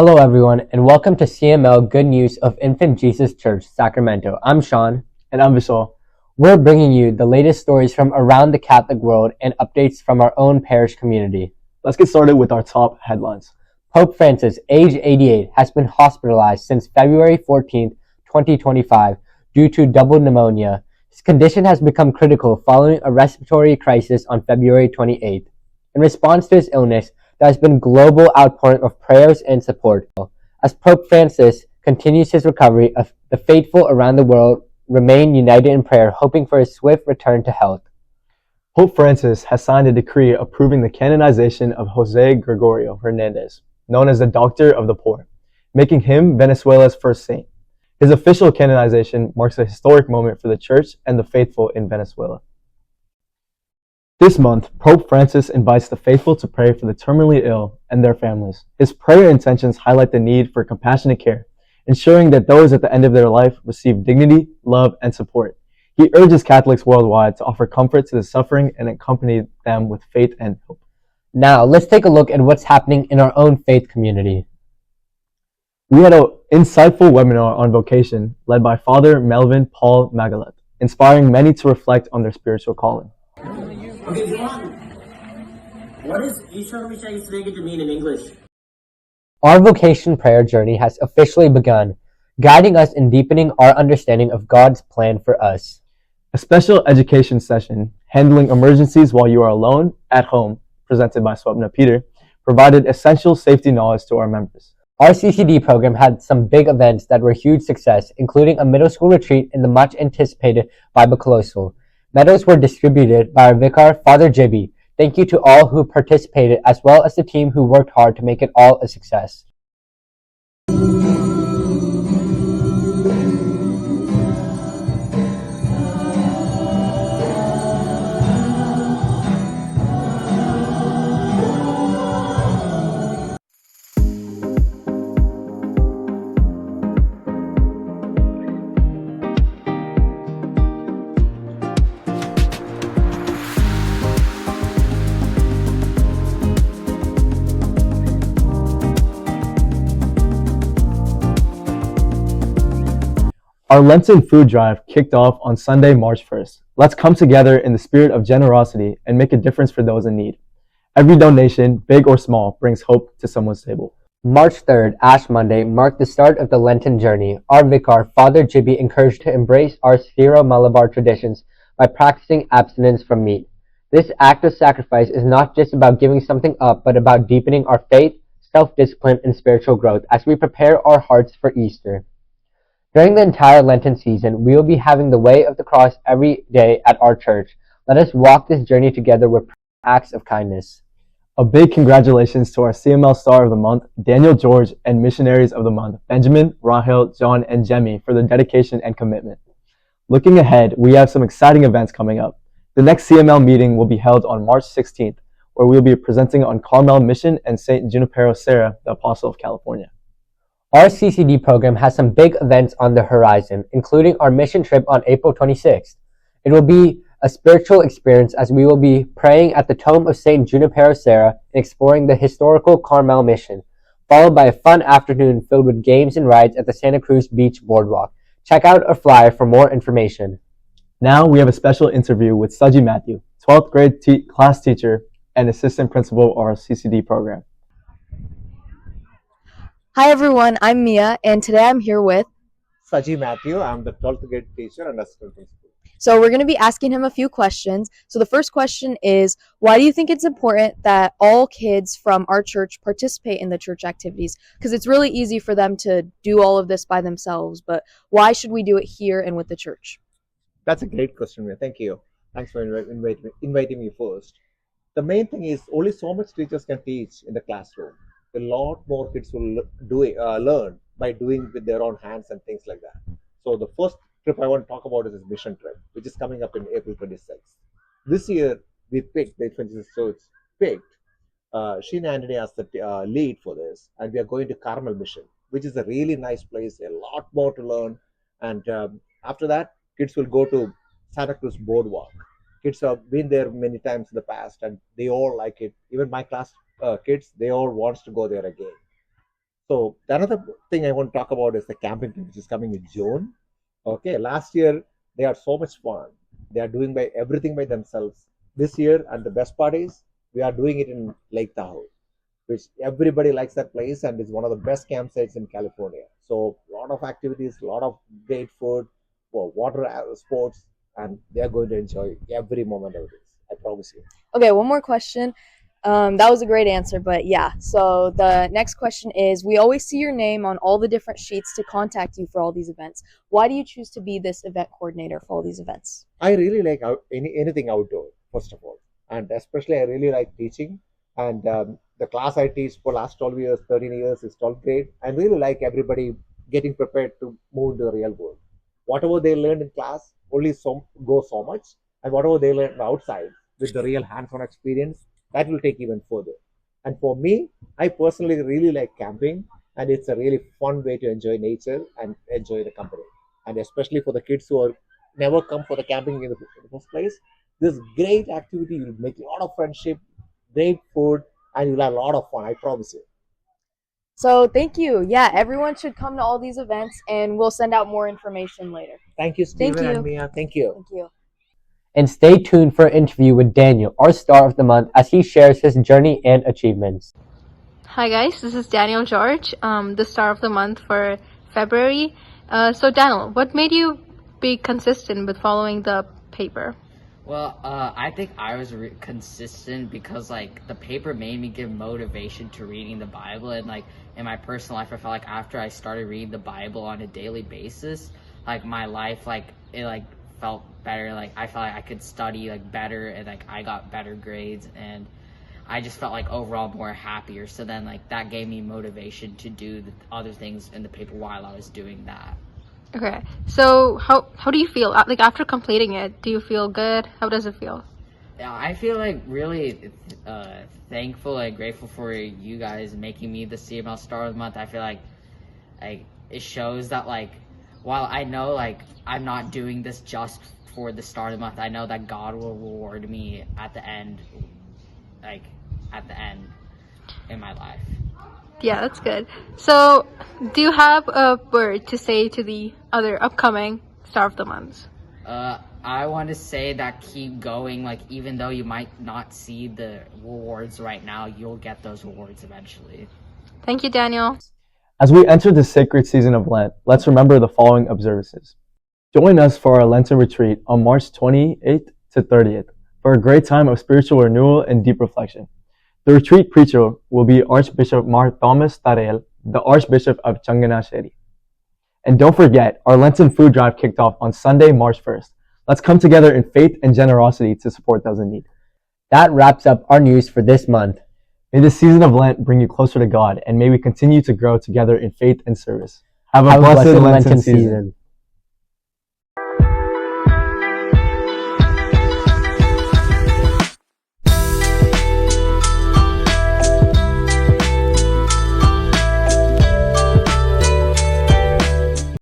Hello, everyone, and welcome to CML Good News of Infant Jesus Church, Sacramento. I'm Sean. And I'm Vishal. We're bringing you the latest stories from around the Catholic world and updates from our own parish community. Let's get started with our top headlines. Pope Francis, age 88, has been hospitalized since February 14, 2025, due to double pneumonia. His condition has become critical following a respiratory crisis on February 28th. In response to his illness, there has been global outpouring of prayers and support. As Pope Francis continues his recovery, the faithful around the world remain united in prayer, hoping for his swift return to health. Pope Francis has signed a decree approving the canonization of Jose Gregorio Hernandez, known as the Doctor of the Poor, making him Venezuela's first saint. His official canonization marks a historic moment for the Church and the faithful in Venezuela. This month, Pope Francis invites the faithful to pray for the terminally ill and their families. His prayer intentions highlight the need for compassionate care, ensuring that those at the end of their life receive dignity, love, and support. He urges Catholics worldwide to offer comfort to the suffering and accompany them with faith and hope. Now, let's take a look at what's happening in our own faith community. We had an insightful webinar on vocation led by Father Melvin Paul Magalet, inspiring many to reflect on their spiritual calling. Okay, John, what does Ishwar Misha to mean in English? Our vocation prayer journey has officially begun, guiding us in deepening our understanding of God's plan for us. A special education session, Handling Emergencies While You Are Alone at Home, presented by Swapna Peter, provided essential safety knowledge to our members. Our CCD program had some big events that were a huge success, including a middle school retreat and the much anticipated Bible Colloquial. Medals were distributed by our vicar, Father Jibby. Thank you to all who participated, as well as the team who worked hard to make it all a success. Our Lenten food drive kicked off on Sunday, March 1st. Let's come together in the spirit of generosity and make a difference for those in need. Every donation, big or small, brings hope to someone's table. March 3rd, Ash Monday, marked the start of the Lenten journey. Our vicar, Father Jibby, encouraged to embrace our Syro-Malabar traditions by practicing abstinence from meat. This act of sacrifice is not just about giving something up, but about deepening our faith, self-discipline, and spiritual growth as we prepare our hearts for Easter. During the entire Lenten season, we will be having the Way of the Cross every day at our church. Let us walk this journey together with acts of kindness. A big congratulations to our CML Star of the Month, Daniel George, and Missionaries of the Month, Benjamin, Rahel, John, and Jemmy, for their dedication and commitment. Looking ahead, we have some exciting events coming up. The next CML meeting will be held on March 16th, where we will be presenting on Carmel Mission and St. Junipero Serra, the Apostle of California. Our CCD program has some big events on the horizon, including our mission trip on April 26th. It will be a spiritual experience as we will be praying at the tomb of St. Junipero Serra and exploring the historical Carmel mission, followed by a fun afternoon filled with games and rides at the Santa Cruz Beach Boardwalk. Check out our flyer for more information. Now we have a special interview with Saji Matthew, 12th grade class teacher and assistant principal of our CCD program. Hi everyone, I'm Mia, and today I'm here with Saji Matthew. I'm the 12th grade teacher and assistant principal. So we're going to be asking him a few questions. So the first question is, why do you think it's important that all kids from our church participate in the church activities? Because it's really easy for them to do all of this by themselves, but why should we do it here and with the church? That's a great question, Mia. Thank you. Thanks for inviting me first. The main thing is only so much teachers can teach in the classroom. A lot more kids will learn by doing with their own hands and things like that. So the first trip I want to talk about is this mission trip, which is coming up in April 26th. This year we picked, the 26th church picked Sheena Anthony as the lead for this, and we are going to Carmel Mission, which is a really nice place, a lot more to learn. And after that, kids will go to Santa Cruz Boardwalk. Kids have been there many times in the past, and they all like it. Even my class kids, they all wants to go there again. So the another thing I want to talk about is the camping trip, which is coming in June. Okay, last year they had so much fun. They are doing by everything by themselves. This year, and the best part is we are doing it in Lake Tahoe, which everybody likes that place and is one of the best campsites in California. So a lot of activities, a lot of great food, for water sports, and they are going to enjoy every moment of this. I promise you. Okay, one more question. That was a great answer, but yeah. So the next question is, we always see your name on all the different sheets to contact you for all these events. Why do you choose to be this event coordinator for all these events? I really like anything outdoor, first of all, and especially I really like teaching. And the class I teach for last 12 years, 13 years is 12th grade. I really like everybody getting prepared to move into the real world. Whatever they learned in class only go so much, and whatever they learn outside with the real hands-on experience, that will take even further. And for me, I personally really like camping, and it's a really fun way to enjoy nature and enjoy the company. And especially for the kids who are never come for the camping in the first place, this great activity, you'll make a lot of friendship, great food, and you'll have a lot of fun. I promise you. So thank you. Yeah, everyone should come to all these events, and we'll send out more information later. Thank you, Thank Steven you. and Mia. Thank you. Thank you. And stay tuned for an interview with Daniel, our star of the month, as he shares his journey and achievements. Hi guys, this is Daniel George, the star of the month for February. So Daniel, what made you be consistent with following the paper? Well, I think I was consistent because like the paper made me give motivation to reading the Bible, and like in my personal life, I felt like after I started reading the Bible on a daily basis, like my life it felt better. Like I felt like I could study like better, and like I got better grades, and I just felt like overall more happier. So then like that gave me motivation to do the other things in the paper while I was doing that. Okay, so how do you feel? Like after completing it, do you feel good? How does it feel? Yeah, I feel like really thankful and grateful for you guys making me the CML Star of the Month. I feel like it shows that like while I know like I'm not doing this just for the Star of the Month, I know that God will reward me at the end, like at the end in my life. Yeah, that's good. So, do you have a word to say to the other upcoming Star of the Months? I want to say that keep going. Like even though you might not see the rewards right now, you'll get those rewards eventually. Thank you, Daniel. As we enter the sacred season of Lent, let's remember the following observances. Join us for our Lenten retreat on March 28th to 30th for a great time of spiritual renewal and deep reflection. The retreat preacher will be Archbishop Mar Thomas Tarel, the Archbishop of Changanasheri. And don't forget, our Lenten food drive kicked off on Sunday, March 1st. Let's come together in faith and generosity to support those in need. That wraps up our news for this month. May this season of Lent bring you closer to God, and may we continue to grow together in faith and service. Have a blessed Lenten season.